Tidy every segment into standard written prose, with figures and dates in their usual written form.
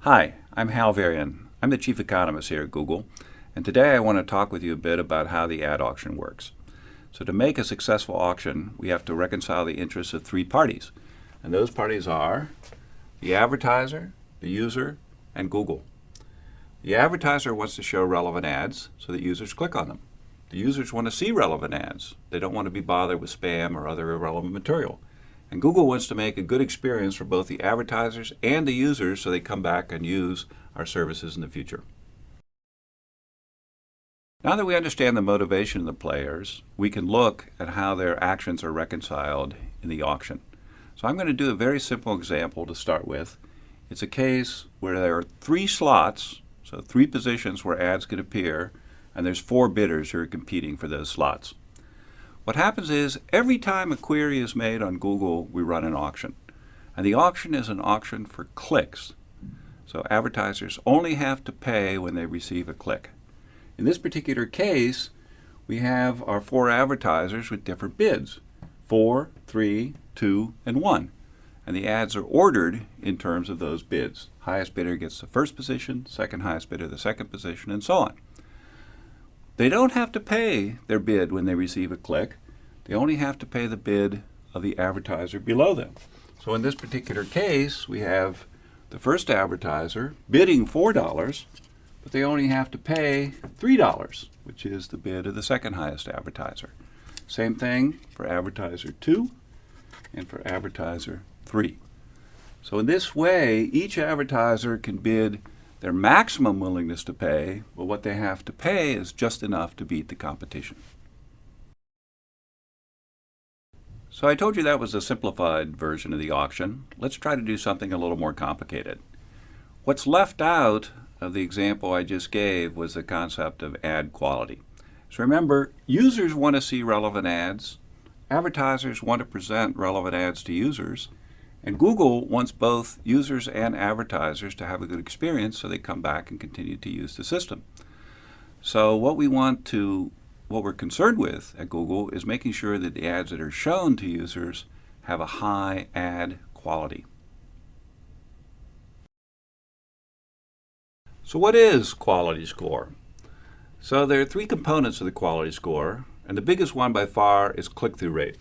Hi, I'm Hal Varian. I'm the Chief Economist here at Google, and today I want to talk with you a bit about how the ad auction works. So to make a successful auction, we have to reconcile the interests of three parties, and those parties are the advertiser, the user, and Google. The advertiser wants to show relevant ads so that users click on them. The users want to see relevant ads. They don't want to be bothered with spam or other irrelevant material. And Google wants to make a good experience for both the advertisers and the users so they come back and use our services in the future. Now that we understand the motivation of the players, we can look at how their actions are reconciled in the auction. So I'm going to do a very simple example to start with. It's a case where there are three slots, so three positions where ads could appear, and there's four bidders who are competing for those slots. What happens is every time a query is made on Google, we run an auction. And the auction is an auction for clicks. So advertisers only have to pay when they receive a click. In this particular case, we have our four advertisers with different bids: 4, 3, 2, and 1. And the ads are ordered in terms of those bids. Highest bidder gets the first position, second highest bidder the second position, and so on. They don't have to pay their bid when they receive a click. They only have to pay the bid of the advertiser below them. So in this particular case, we have the first advertiser bidding $4, but they only have to pay $3, which is the bid of the second highest advertiser. Same thing for advertiser 2 and for advertiser 3. So in this way, each advertiser can bid their maximum willingness to pay, but what they have to pay is just enough to beat the competition. So I told you that was a simplified version of the auction. Let's try to do something a little more complicated. What's left out of the example I just gave was the concept of ad quality. So remember, users want to see relevant ads, advertisers want to present relevant ads to users, and Google wants both users and advertisers to have a good experience so they come back and continue to use the system. So what we're concerned with at Google is making sure that the ads that are shown to users have a high ad quality. So what is quality score? So there are three components of the quality score, and the biggest one by far is click-through rate.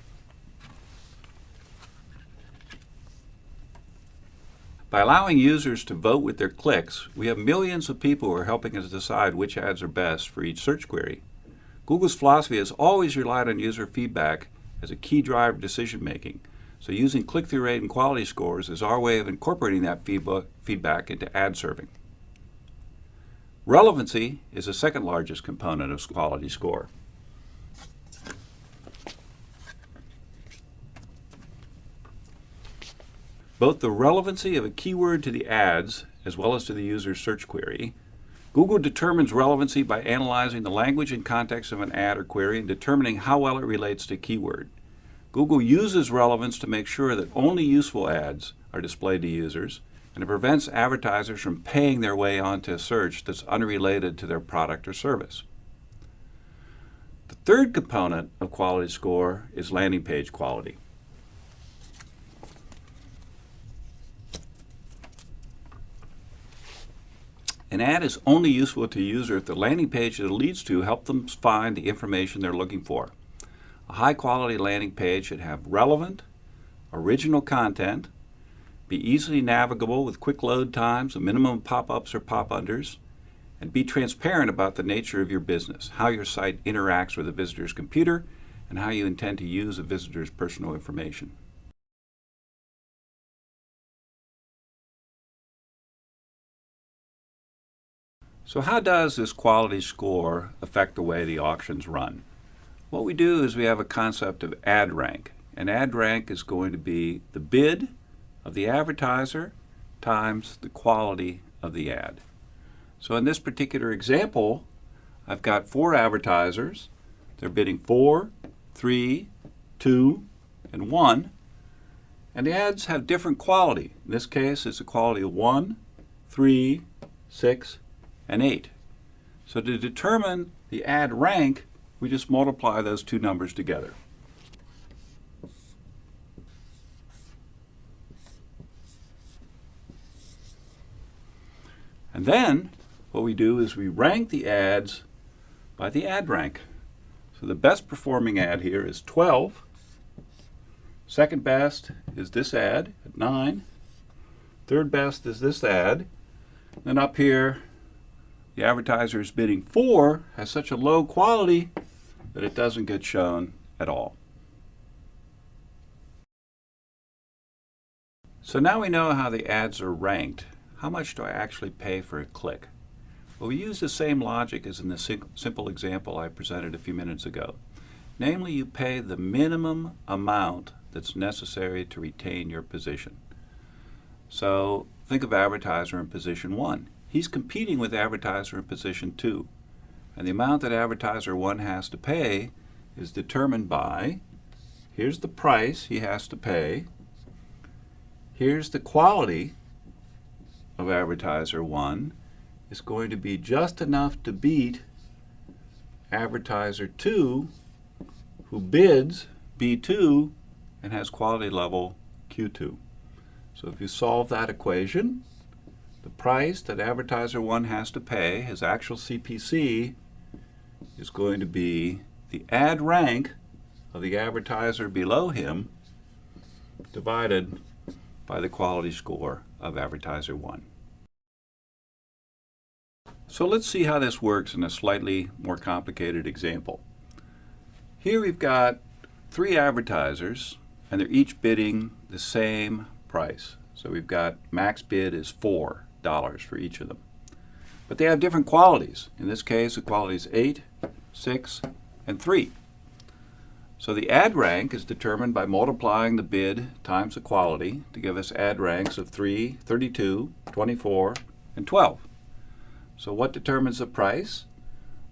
By allowing users to vote with their clicks, we have millions of people who are helping us decide which ads are best for each search query. Google's philosophy has always relied on user feedback as a key driver of decision making. So using click-through rate and quality scores is our way of incorporating that feedback into ad serving. Relevancy is the second largest component of quality score. Both the relevancy of a keyword to the ads as well as to the user's search query. Google determines relevancy by analyzing the language and context of an ad or query and determining how well it relates to keyword. Google uses relevance to make sure that only useful ads are displayed to users, and it prevents advertisers from paying their way onto a search that's unrelated to their product or service. The third component of quality score is landing page quality. An ad is only useful to a user if the landing page that it leads to helps them find the information they're looking for. A high-quality landing page should have relevant, original content, be easily navigable with quick load times, a minimum pop-ups or pop-unders, and be transparent about the nature of your business, how your site interacts with a visitor's computer, and how you intend to use a visitor's personal information. So how does this quality score affect the way the auctions run? What we do is we have a concept of ad rank. And ad rank is going to be the bid of the advertiser times the quality of the ad. So in this particular example, I've got four advertisers. They're bidding 4, 3, 2, and 1. And the ads have different quality. In this case, it's a quality of 1, 3, 6, and 8. So to determine the ad rank, we just multiply those two numbers together. And then what we do is we rank the ads by the ad rank. So the best performing ad here is 12. Second best is this ad at 9. Third best is this ad. Then up here, the advertiser is bidding 4 has such a low quality that it doesn't get shown at all. So now we know how the ads are ranked. How much do I actually pay for a click? Well, we use the same logic as in the simple example I presented a few minutes ago. Namely, you pay the minimum amount that's necessary to retain your position. So think of advertiser in position 1. He's competing with advertiser in position 2. And the amount that advertiser 1 has to pay is determined by, here's the price he has to pay, here's the quality of advertiser 1, is going to be just enough to beat advertiser 2, who bids B2 and has quality level Q2. So if you solve that equation, the price that advertiser 1 has to pay, his actual CPC, is going to be the ad rank of the advertiser below him divided by the quality score of advertiser 1. So let's see how this works in a slightly more complicated example. Here we've got 3 advertisers, and they're each bidding the same price. So we've got max bid is $4 for each of them. But they have different qualities. In this case, the quality is 8, 6, and 3. So the ad rank is determined by multiplying the bid times the quality to give us ad ranks of 3, 32, 24, and 12. So what determines the price?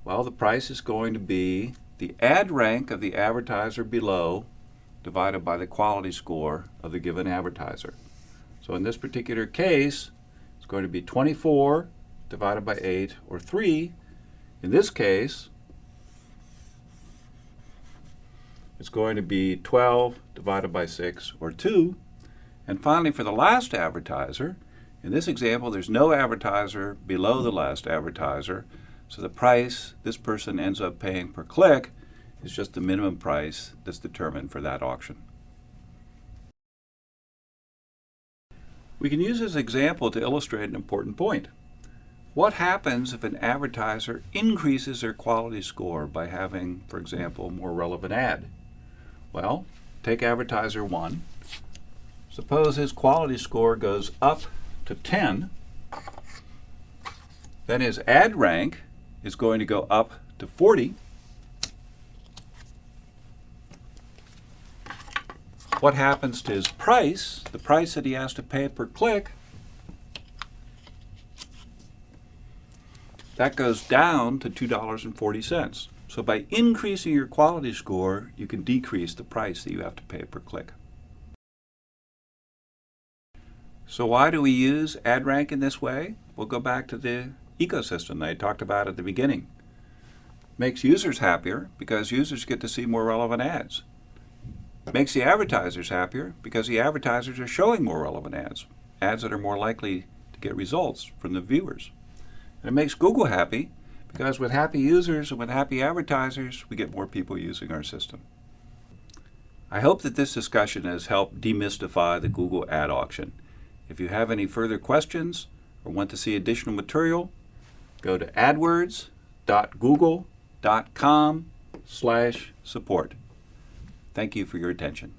Well, the price is going to be the ad rank of the advertiser below divided by the quality score of the given advertiser. So in this particular case, it's going to be 24 divided by 8, or 3. In this case, it's going to be 12 divided by 6, or 2. And finally, for the last advertiser, in this example, there's no advertiser below the last advertiser, so the price this person ends up paying per click is just the minimum price that's determined for that auction. We can use this example to illustrate an important point. What happens if an advertiser increases their quality score by having, for example, a more relevant ad? Well, take advertiser 1. Suppose his quality score goes up to 10. Then his ad rank is going to go up to 40. What happens to his price, the price that he has to pay per click? That goes down to $2.40. So by increasing your quality score, you can decrease the price that you have to pay per click. So why do we use ad rank in this way? We'll go back to the ecosystem that I talked about at the beginning. Makes users happier because users get to see more relevant ads. Makes the advertisers happier because the advertisers are showing more relevant ads, ads that are more likely to get results from the viewers. And it makes Google happy because with happy users and with happy advertisers, we get more people using our system. I hope that this discussion has helped demystify the Google ad auction. If you have any further questions or want to see additional material, go to adwords.google.com/support. Thank you for your attention.